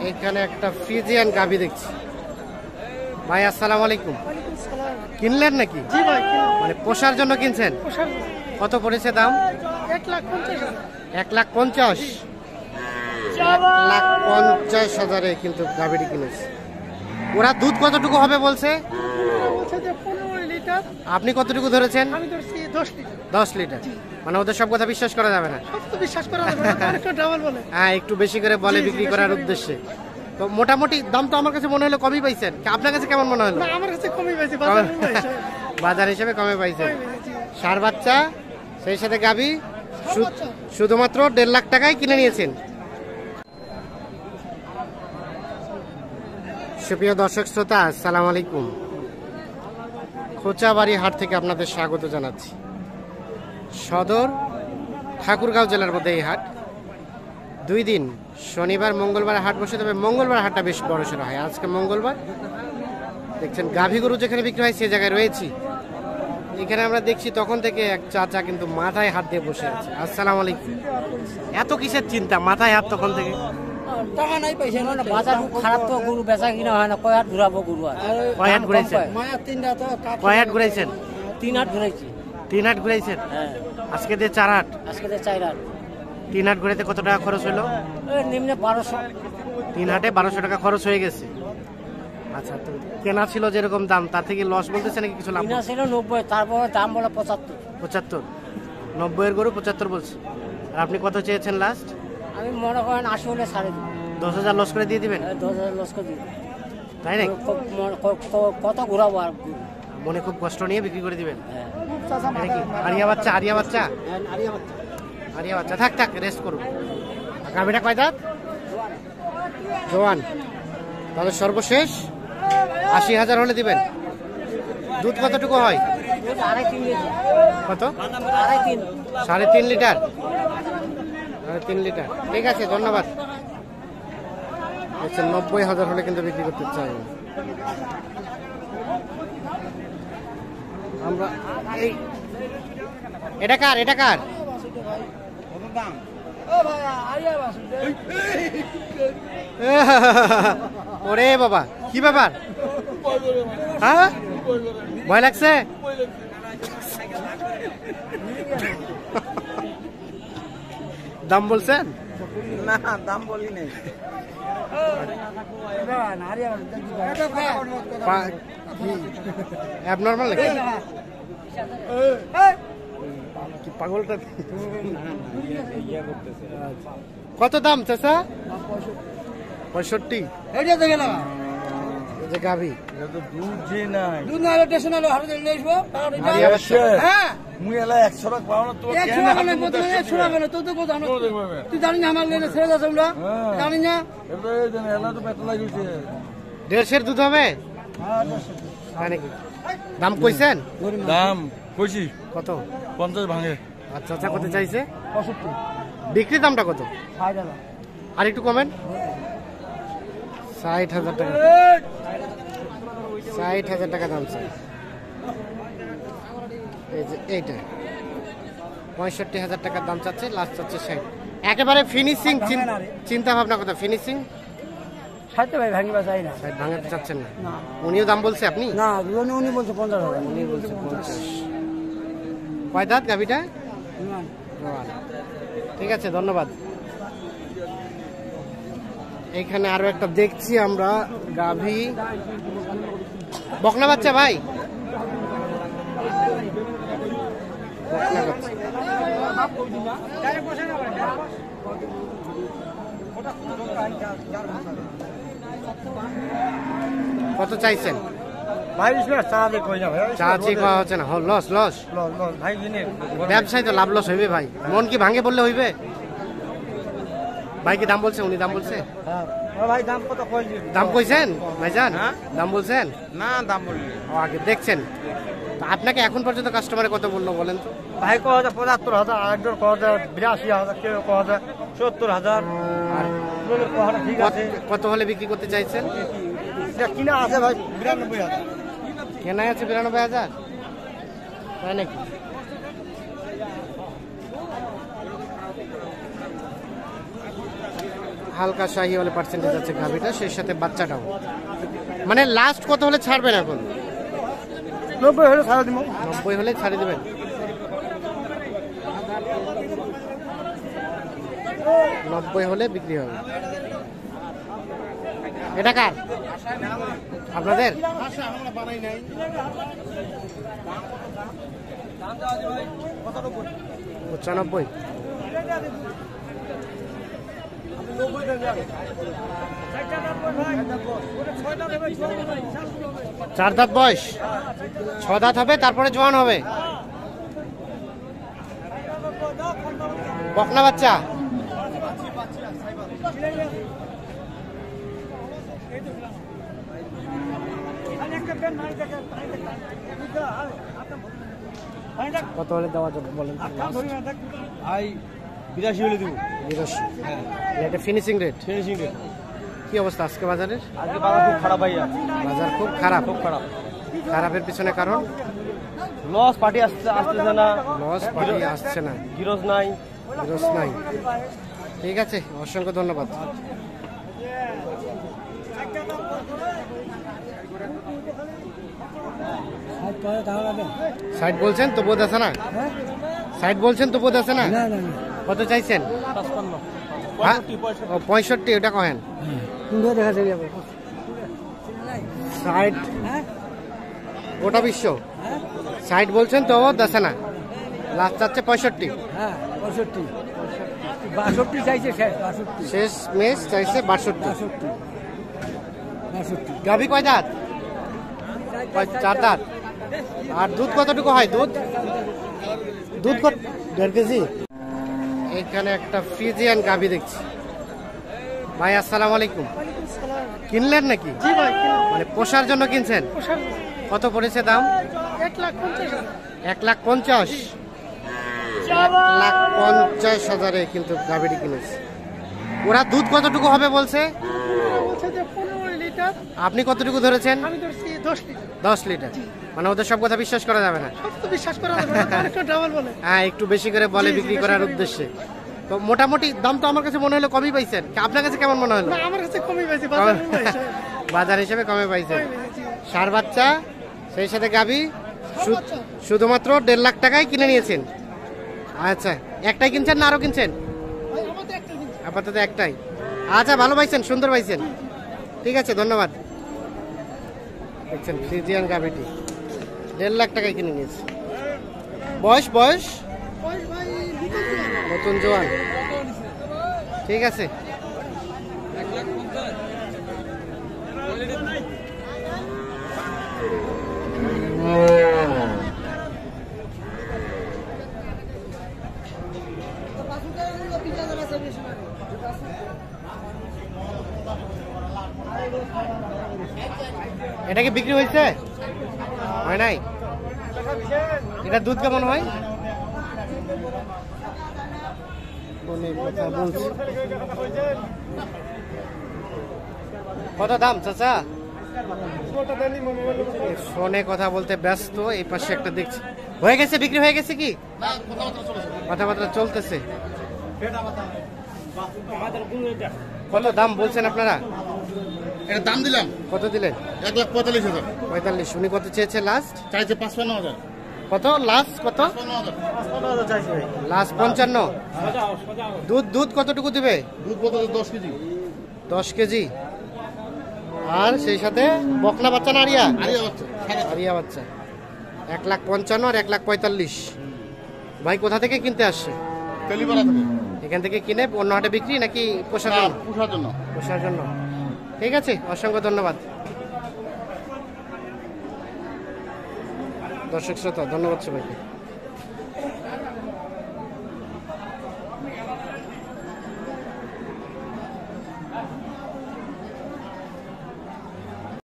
এখানে একটা ফ্রিজিয়ান গাভী দেখছি। ভাই আসসালামু আলাইকুম। কিনলেন নাকি? জি ভাই, মানে পোষার জন্য কিনছেন? কত পড়েছে দাম? 1,50,000। 1,50,000 কিন্তু গাভীটি কিনেছে। ওরা দুধ কতটুকু হবে বলছে? বলছে যে 15 লিটার। আপনি কতটুকু ধরেছেন? আমি ধরছি 10 লিটার। 10 লিটার। মানে ওদের সব কথা বিশ্বাস করা যাবে না? সব তো বিশ্বাস করা যাবে না, তার একটু ডাবল বলে। হ্যাঁ, একটু বেশি করে বলে বিক্রি করার উদ্দেশ্যে। তো মোটামুটি দাম তো আমার কাছে মনে হলো কমই পাইছেন। আপনার কাছে কেমন মনে হলো? না, আমার কাছে কমই পাইছে, বাজার হিসেবে। বাজার হিসেবে কমে পাইছেন। কমই পাইছে, জি। ষাঁড় বাচ্চা সেই সাথে গাভী শুধুমাত্র 1.5 লাখ টাকায় কিনে নিয়েছেন। সুপ্রিয় দর্শক শ্রোতা, আসসালামু আলাইকুম। খোঁচাবাড়ি হাট থেকে আপনাদের স্বাগত জানাচ্ছি। সদর ঠাকুরগাঁও জেলার মধ্যে এই হাট। 2 দিন, শনিবার মঙ্গলবার হাট বসে, তবে মঙ্গলবার হাটটা বেশ বড়সড় হয়। আজকে মঙ্গলবার দেখছেন গাভী গরু যেখানে বিক্রি হয় সেই জায়গায় রয়েছি। এখানে আমরা দেখছি তখন থেকে এক চাচা কিন্তু মাথায় হাত দিয়ে বসে আছে। আসসালামু আলাইকুম। এত কিসের চিন্তা, মাথায় হাত তখন থেকে? টাকা নাই, পয়সা না, বাজার খুব খারাপ তো, গরু বেচা কিনা হয় না। কয় হাট ঘুরাবো গরু? আর কয় হাট ঘুরাইছেন? মায়া 3টা তো। কয় হাট ঘুরাইছেন? 3 হাট ঘুরাইছি। 3 হাট ঘুরাইছেন? হ্যাঁ, আজকে দিয়ে 4 হাট। আজকে তো 4 হাট। 3 হাট ঘুরাইতে কত টাকা খরচ হলো? নিম্নে 1200। 3 হাটে 1200 টাকা খরচ হয়ে গেছে। আচ্ছা, তো কেনা ছিল যেরকম দাম তার থেকে লস বলতেছে নাকি কিছু লাভ? কিনা ছিল 90, তারপরে দাম বলে 75। 75। 90 এর গরু 75 বলছে। আর আপনি কত চেয়েছেন লাস্ট? আমি মনে করেন 80 হলে ছাড়ে দিই। 10,000 লস করে দিয়ে দিবেন? 10,000 লস করে দিই। তাই নাকি? কত ঘুরাবো আর? মনে খুব কষ্ট নিয়ে বিক্রি করে দিবেন? হ্যাঁ। এটা কি আরিয়া বাচ্চা? আরিয়া বাচ্চা? নারিয়া বাচ্চা। আরিয়া বাচ্চা। থাক থাক, রেস্ট করুন। গাভীটা কয় দাঁত? জোয়ান। তাহলে সর্বশেষ 80,000 হলে দিবেন। দুধ কতটুকু হয়? দুধ 2.5-3 লিটার। কত? 2.5-3। 3.5 লিটার। 3 লিটার। ঠিক আছে, ধন্যবাদ। আচ্ছা, 90,000 হলে কিন্তু বিক্রি করতে চাই আমরা। এই এটা কার? এটা কার? ওরে বাবা, কি ব্যাপার? হ্যাঁ, ভয় লাগছে? দাম বলছেন? না, দাম বলি নাই। অ্যাবনর্মাল নাকি? কি পাগলটা? কত দাম চাচা? 65। এই যে গাভী দুধ যে নাই। দুধ না হলে স্টেশন হলো, হাতে নিয়ে আসবো। আরিয়া বাচ্চা। হ্যাঁ, মুই এলা 100 টাকা পাও না তো। তুই জানি না আমার লেনে ছেড়ে যাচ্ছে আমরা, জানি না। এলা তো পেট লাগিছে। 150 দুধ হবে? তাই নাকি? দাম কইছেন? দাম কইছি কত? 50 ভাঙে। আচ্ছা আচ্ছা, কত চাইছে? 65। বিক্রি দামটা কত? 60,000। আর একটু কমেন। 60,000 টাকা। 60,000 টাকা দাম চাই। এই যে এইটা 65,000 টাকার দাম চাচ্ছে, লাস্ট চাচ্ছে 60। একেবারে ফিনিশিং চিন্তা ভাবনা কথা? ফিনিশিং 60 ভাই, ভাঙিবা চাই না। 60 ভাঙাতে চাচ্ছেন না? উনিও দাম বলছে? আপনি? না, উনি বলছে 50,000। উনি বলছে 50। কয় দাঁত গাভীটা? ঠিক আছে, ধন্যবাদ। এইখানে আরো একটা দেখছি আমরা গাভী, বকনা বাচ্চা ভাই, বকনা বাচ্চা। কত চাইছেন? ভাই চাঁদে কই না ভাই। চাচি কওয়া হচ্ছে না। লস লস ভাই কিনে ব্যবসায় তো লাভ লস হইবে ভাই। মন কি ভাঙে বললে হইবে? ভাই কি দাম বলছে? উনি দাম বলছে? হ্যাঁ ভাই, দাম কত কইছি? দাম কইছেন ভাইজান? দাম বলছেন? না, দাম বলি আগে দেখছেন তো। আপনাকে এখন পর্যন্ত কাস্টমারে কত বললো বলেন তো? ভাই কয় 75,000, আরেকজন কয় 82,000, কেউ কয় 70,000। ঠিক আছে। কত হলে বিক্রি করতে চাইছেন? কিনা আছে ভাই 92,000। কেনাই আছে 92,000? তাই নাকি? হালকা শাহিওয়ালা পার্সেন্টেজ আছে গাভিটা, সেই সাথে বাচ্চাটাও। মানে লাস্ট কত হলে ছাড়বেন এখন? 90 হলে ছাড়া দিব। 90 হলে ছাড়ে দেবেন। 90 হলে বিক্রি হবে। এটা কার? আপনাদের? 95। চার দাঁত বয়স, 6 দাঁত হবে, তারপরে জোয়ান হবে। বকনা বাচ্চা। কত হলে দেওয়া যাবে বলেন? ভাই 82 হলে দিব। 82। এটা ফিনিশিং রেট। Finishing rate. কি অবস্থা আজকে বাজারের? আজকে বাজার খুব খারাপ ভাইয়া। বাজার খুব খারাপ। খুব খারাপ। খারাপের পিছনে কারণ? লস পার্টি আসতেছে না। লস পার্টি আসছে না, গিরস নাই। গ্রোস নাই। ঠিক আছে, অসংখ্য ধন্যবাদ। সাইড বলছেন তো বোধ আছে না? সাইড বলছেন তো বোধ আছে না? কত চাইছেন? 65। ওটা কহেন সাইড, ওটা বিশ্ব সাইড বলছেন তো বোধ আছে না? লাস্ট চাচ্ছে 65। 62 চাইছে, শেষ মেশ চাইছে 62। গাভী কয় দাঁত? 4 দাঁত। আর দুধ কতটুকু হয়? দুধ 1.5 কেজি। এখানে একটা ফ্রিজিয়ান গাভী দেখছি। ভাই আসসালামু আলাইকুম। কিনলেন নাকি? জি ভাই, মানে পোষার জন্য কিনছেন? কত পড়েছে দাম? 1,50,000। 1,50,000। 1,50,000 কিন্তু গাভীটি কিনেছে। ওরা দুধ কতটুকু হবে বলছে? বলছে যে 15 লিটার। আপনি কতটুকু ধরেছেন? আমি ধরছি 10 লিটার। 10 লিটার। মানে ওদের সব কথা বিশ্বাস করা যাবে না। সব তো বিশ্বাস করা যাবে না, তার একটা ডাবল বলে। হ্যাঁ, একটু বেশি করে বলে জি, জি, বিক্রি বেশি করার করে উদ্দেশ্যে। তো মোটামুটি দাম তো আমার কাছে মনে হলো কমই পাইছেন। আপনার কাছে কেমন মনে হলো? না, আমার কাছে কমই পাইছে, বাজার কমই পাইছে। বাজার হিসেবে কমে পাইছেন। কমই পাইছে, জি। ষাঁড় বাচ্চা, সেই সাথে গাভী, শুধুমাত্র 1.5 লাখ টাকায় কিনে নিয়েছেন। আচ্ছা, একটাই কিনছেন না আরো কিনছেন? ভাই, আমাদের একটা জিনিস। আপাতত একটাই। আচ্ছা, ভালো পাইছেন, সুন্দর পাইছেন। ঠিক আছে, ধন্যবাদ। দেখছেন ফ্রিজিয়ান গাভীটি 1.5 লাখ টাকায় কিনে নিয়েছে। বয়স ভাই, ভিতর নতুন দিয়ে। জোয়ান। ঠিক আছে। এটা কি বিক্রি হয়েছে? হয় নাই? এটা দুধ কেমন হয়? অনেক কথা বলছি। কত দাম চাচা? ফোনে কথা বলতে ব্যস্ত। এই পাশে একটা দেখছি হয়ে গেছে, বিক্রি হয়ে গেছে কি? কথাবার্তা চলতেছে। কত দাম বলছেন আপনারা? এটা দাম দিলাম কত দিলেন? 1,45,000। 45। উনি কত চেয়েছে লাস্ট? চাইছে 55,000। কত লাস্ট? কত 55,000 চাইছি ভাই। লাস্ট? 55। দুধ কতটুকু দিবে? দুধ বলতে 10 কেজি। 10 কেজি। আর সেই সাথে বকনা বাচ্চা না আরিয়া? আরিয়া বাচ্চা। আরিয়া বাচ্চা। 1,55,000 আর 1,45,000। ভাই কোথা থেকে কিনতে আসছে? তেলিপাড়া থেকে। এখান থেকে কিনে অন্য হাটে বিক্রি নাকি পোষার না, জন্য? পুষার জন্য। পোষার জন্য। ঠিক আছে, অসংখ্য ধন্যবাদ। দর্শক শ্রোতা, ধন্যবাদ সবাইকে।